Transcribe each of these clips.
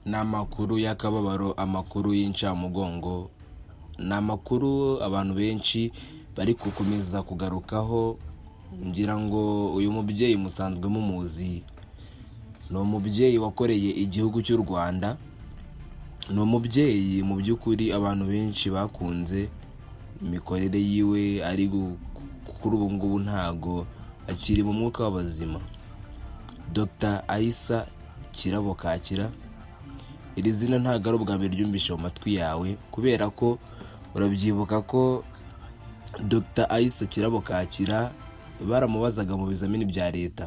ni amakuru y'akababaro, amakuru y'incamugongo, ni amakuru abantu benshi bari gukomeza kugarukaho. Ngira ngo uyu mubyeyi musanzwe mumuzi, ni umubyeyi wakoreye igihugu cy'u Rwanda, ni umubyeyi mu by'ukuri abantu benshi bakunze imikorere yiwe, ari kuri ubu ngubu ntago akiri mu mwuka w'abazima. Dr. Aissa Kirabo Kakira, iri zina ntago ari ubwa mbere ryumvishe mu matwi yawe, kubera ko urabyibuka ko Dr. Aissa Kirabo Kakira baramubazaga mu bizamini bya leta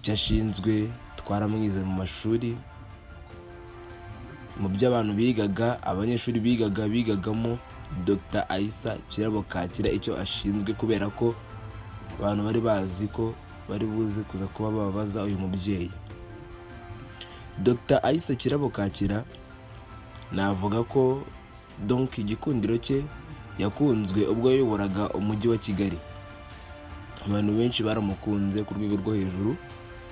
byashinzwe, twaramwize mu mashuri, mu byo abantu bigaga, abanyeshuri bigagamo Dr. Aissa Kirabo Kakira icyo ashinzwe, kubera ko abantu bari bazi ko bari buze kuza kuba babaza uyu mubyeyi. Dr. Aissa Kirabo Kakira navuga ko igikundiro cye yakunzwe ubwo yayoboraga umujyi wa Kigali. Abantu benshi baramukunze ku rwego rwo hejuru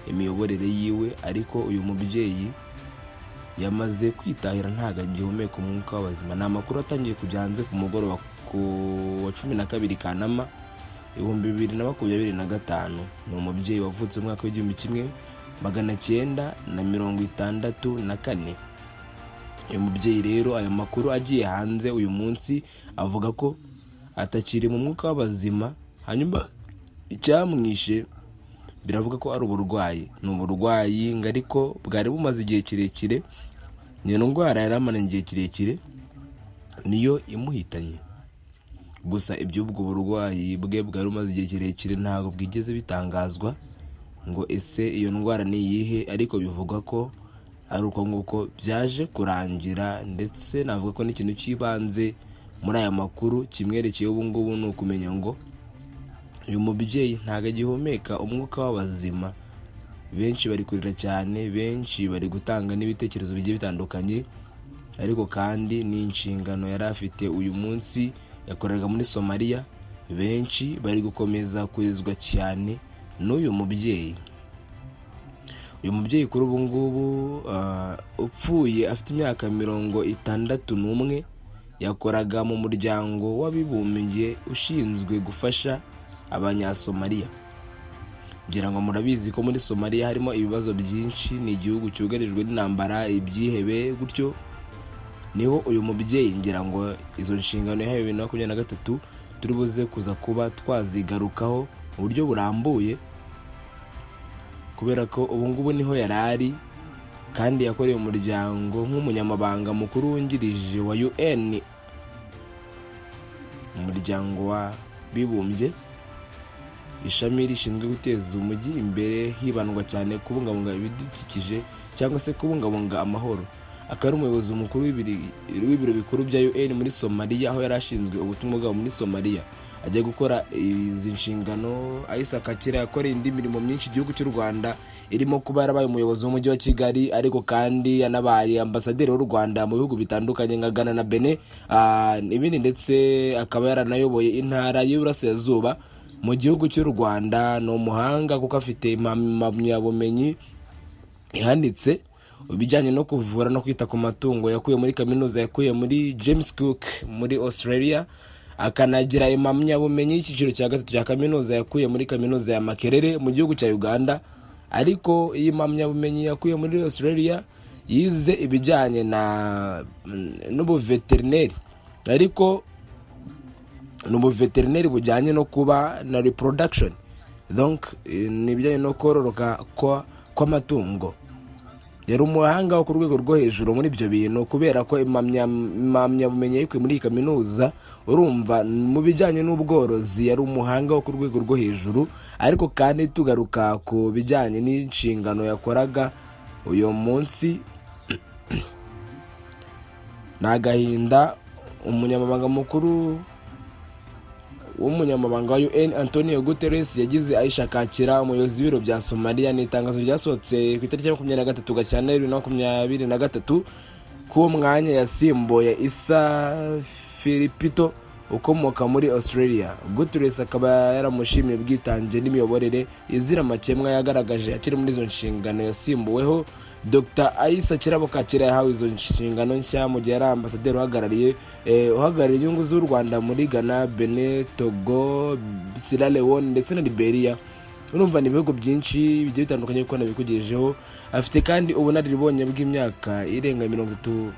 imiyoborere yiwe, ariko uyu mubyeyi yamaze kwitahira ntago agihumeka umwuka w'abazima. Ni amakuru atangiye kujya hanze ku mugoroba wa 12 Kanama 2025. Ni umubyeyi wavutse mu mwaka w'1964. Uyu mubyeyi rero, aya makuru agiye hanze uyu munsi avuga ko atakiri mu mwuka w'abazima. Hanyuma icyamwishe biravuga ko ari uburwayi, ni uburwayi ngo ariko bwari bumaze igihe kirekire, ni indwara yari amaranye igihe kirekire niyo imuhitanye. Gusa iby'ubwo burwayi bwe bwari bumaze igihe kirekire ntabwo bwigeze bitangazwa ngo ese iyo ndwara ni iyihe, ariko bivugwa ko ari uko nguko byaje kurangira. Ndetse navuga ko n'ikintu cy'ibanze muri aya makuru kimwerekeye ubu ngubu ni ukumenya ngo uyu mubyeyi ntago agihumeka umwuka w'abazima. Benshi bari kurira cyane, benshi bari gutanga n'ibitekerezo bigiye bitandukanye, ariko kandi ni inshingano yari afite uyu munsi. Yakoreraga muri Somalia, benshi bari gukomeza kurizwa cyane n'uyu mubyeyi. Uyu mubyeyi kuri ubu ngubu upfuye afite imyaka 61. Yakoraga mu muryango w'abibumbye ushinzwe gufasha abanyasomaliya. Ngira ngo murabizi ko muri Somalia harimo ibibazo byinshi, ni igihugu cyugarijwe n'intambara, ibyihebe gutyo. Niho uyu mubyeyi ngira ngo izo nshingano yahawe 2023 turi buze kuza kuba twazigarukaho mu buryo burambuye, kubera ko ubu ngubu niho yarari, kandi yakoreye umuryango nk'umunyamabanga mukuru wungirije wa UN, umuryango wa bibumbye, ishami rishinzwe guteza umujyi imbere, hibandwa cyane kubungabunga ibidukikije cyangwa se kubungabunga amahoro. Akaba ari umuyobozi mukuru w'ibiro bikuru bya UN muri Somalia, aho yari ashinzwe ubutumwa bwabo muri Somalia. Ajya gukora izi nshingano. Aissa Kakira yakoreye indi mirimo myinshi igihugu cy'u Rwanda, irimo kuba yarabaye umuyobozi w'umujyi wa Kigali, ariko kandi yanabaye ambasaderi w'u Rwanda mu bihugu bitandukanye nka Ghana na Benin ibindi, ndetse akaba yaranayoboye intara y'Iburasirazuba mu gihugu cy'u Rwanda. Ni umuhanga kuko afite impamyabumenyi ihanitse ibijyanye no kuvura no kwita ku matungo, yakuye muri kaminuza, yakuye muri James Cook muri Australia, akanagira impamyabumenyi y'icyiciro cya 3 cya kaminuza yakuye muri kaminuza ya Makerere mu gihugu cya Uganda. Ariko iyi mpamyabumenyi yakuye muri Australia yize ibijyanye n'ubuveterineri, ariko n'ubuveterineri bujyanye no kuba na reproduction, donc ni ibijyanye no kororoka kw'amatungo. Yari umuhanga wo ku rwego rwo hejuru muri ibyo bintu, kubera ko impamyabumenyi yikuye muri iyi kaminuza. Urumva mu bijyanye n'ubworozi yari umuhanga wo ku rwego rwo hejuru. Ariko kandi tugaruka ku bijyanye n'inshingano yakoraga uyu munsi, n'agahinda umunyamabanga mukuru w'umunyamabanga wa UN Antonio Guterres yagize Aissa Kakira umuyobozi w'ibiro bya Somalia. Ni itangazo ryasohotse ku itariki ya 23 Gashyantare 2023 ku mwanya yasimbuye Issa Filipito ukomoka muri Australia. Guterres akaba yaramushimiye ubwitange n'imiyoborere izira amakemwa yagaragaje akiri muri izo nshingano yasimbuweho, Dr Aissa Kirabo Kakira yahawe izo nshingano nshya mu gihe ari ambasaderi uhagarariye inyungu z'u Rwanda muri Ghana, Benin, Togo, Sierra Leone ndetse na Liberia. Urumva ni ibihugu byinshi bigiye bitandukanye kuko nabikugejejeho. Afite kandi ubunararibonye bw'imyaka irenga 30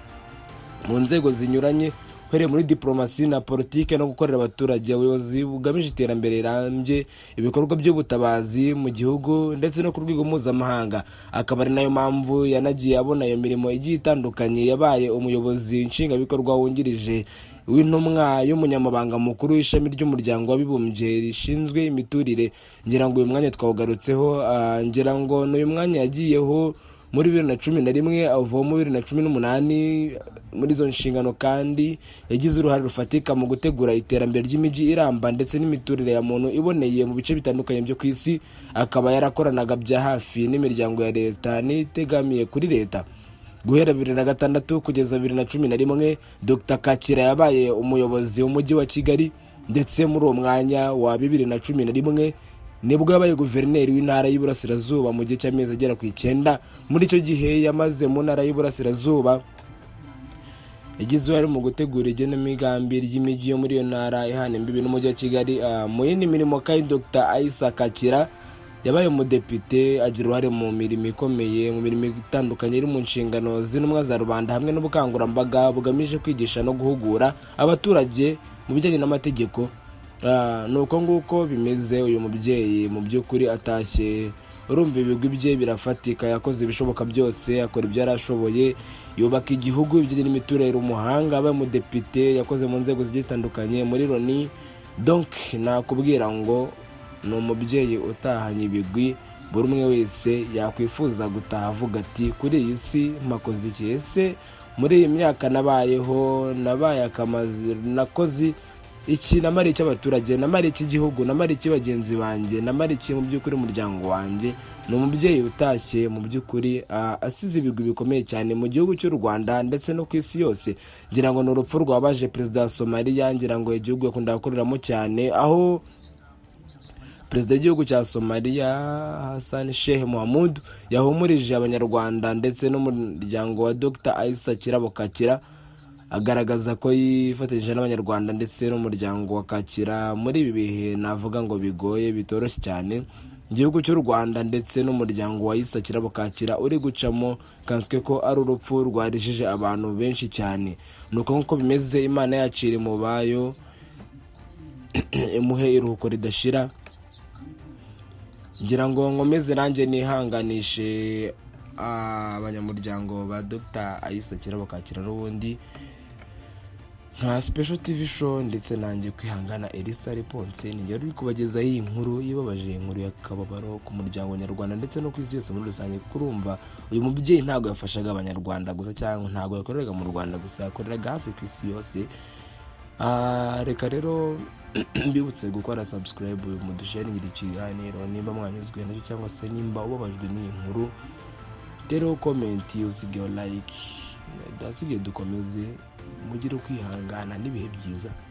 mu nzego zinyuranye, uhereye muri diplomasi na politike no gukorera abaturage, ubuyobozi bugamije iterambere rirambye, ibikorwa by'ubutabazi mu gihugu ndetse no ku rwego mpuzamahanga. Akaba ari nayo mpamvu yanagiye abona iyo mirimo igiye itandukanye. Yabaye umuyobozi nshingwabikorwa wungirije w'intumwa y'umunyamabanga mukuru w'ishami ry'umuryango w'abibumbye rishinzwe imiturire. Ngira ngo uyu mwanya twawugarutseho, ngira ngo n'uyu mwanya yagiyeho muri 2011 avamo 2018. Muri izo nshingano kandi yagize uruhare rufatika mu gutegura iterambere ry'imijyi iramba ndetse n'imiturire ya muntu iboneye mu bice bitandukanye byo ku isi. Akaba yarakoranaga bya hafi n'imiryango ya leta n'itegamiye kuri leta. Guhera 2006 kugeza 2011, Dr Kakira yabaye umuyobozi w'umujyi wa Kigali, ndetse muri uwo mwanya wa 2011 nibwo yabaye guverineri w'intara y'Iburasirazuba mu gihe cy'amezi agera ku 9. Muri icyo gihe yamaze mu ntara y'Iburasirazuba, yagize uruhare mu gutegura igenamigambi ry'imijyi yo muri iyo ntara ihana imbibi n'umujyi wa Kigali. Mu yindi mirimo kandi Dr Aissa Kakira yabaye umudepite, agira uruhare mu mirimo ikomeye, mu mirimo itandukanye iri mu nshingano z'intumwa za rubanda hamwe n'ubukangurambaga bugamije kwigisha no guhugura abaturage mu bijyanye n'amategeko. Nuko nguko bimeze. Uyu mubyeyi mu by'ukuri atashye, urumva ibigwi bye birafatika. Yakoze ibishoboka byose, akora ibyo yarashoboye, yubaka igihugu, ibijyanye n'imiturire, umuhanga, abaye umudepite, yakoze mu nzego zigiye zitandukanye muri Loni. Donc nakubwira ngo ni umubyeyi utahanye ibigwi buri umwe wese yakwifuza gutaha avuga ati kuri iyi si makoze iki? Ese muri iyi myaka nabayeho, nabaye akamazi, nakoze iki? Namara iki abaturage, namara iki igihugu, namara iki bagenzi banjye, namara iki mu by'ukuri umuryango wanjye? Ni umubyeyi utashye mu by'ukuri, asize ibigwi bikomeye cyane mu gihugu cy'u Rwanda ndetse no ku isi yose. Ngira ngo ni urupfu rwabaje perezida wa Somalia. Ngira ngo igihugu yakunda gukoreramo cyane, aho perezida w'igihugu cya Somalia Hassan Sheikh Mohamud yahumurije abanyarwanda ndetse n'umuryango wa Dr Aissa Kirabo Kakira, agaragaza ko yifatanyije n'abanyarwanda ndetse n'umuryango wa Kakira muri ibi bihe navuga ngo bigoye, bitoroshye cyane. Igihugu cy'u Rwanda ndetse n'umuryango wa Aissa Kirabo Kakira uri gucamo, kanswe ko ari urupfu rwarishije abantu benshi cyane. Nuko nkuko bimeze, Imana yacira mu bayo, imuhe iruhuko ridashira. Ngira ngo nkomeze nanjye nihanganishe abanyamuryango ba Dr Aissa Kirabo Kakira n'ubundi nka Special TV Show, ndetse nanjye kwihangana Elisa Reponse. Nijye uri kubagezaho iyi nkuru ibabaje, inkuru y'akababaro ku muryango nyarwanda ndetse no ku isi yose muri rusange. Kurumva uyu mubyeyi ntabwo yafashaga abanyarwanda gusa, cyangwa ntabwo yakoreraga mu Rwanda gusa, yakoreraga hafi ku isi yose. Reka rero mbibutse gukora subscribe, mudusharingira ikiganiro nimba mwanyuzwe nacyo, cyangwa se nimba ubabajwe n'iyi nkuru, rero comment, usige like, dasigaye dukomeze, mugire kwihangana n'ibihe byiza.